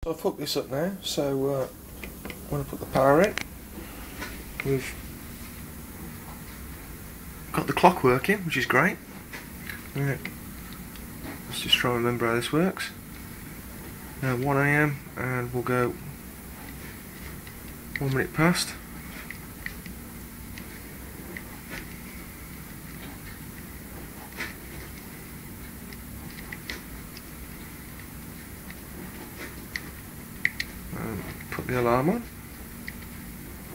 So I've hooked this up now, so when I put the power in, we've got the clock working, which is great. Right. Let's just try and remember how this works. Now 1 AM and we'll go 1 minute past. And put the alarm on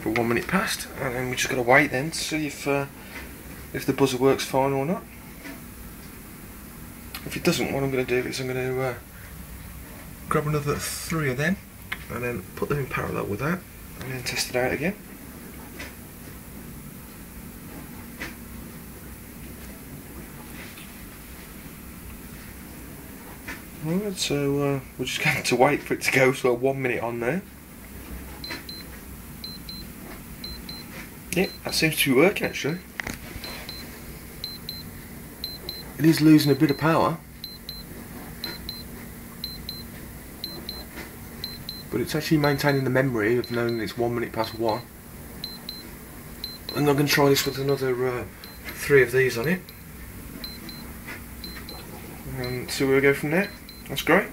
for 1 minute past, and then we just got to wait then to see if the buzzer works fine or not. If it doesn't, what I'm going to do is I'm going to grab another 3 of them and then put them in parallel with that and then test it out again. Alright, so we're just going to wait for it to go, so 1 minute on now. Yep, that seems to be working actually. It is losing a bit of power, but it's actually maintaining the memory of knowing it's 1 minute past 1. And I'm going to try this with another 3 of these on it and see where we go from there. That's great.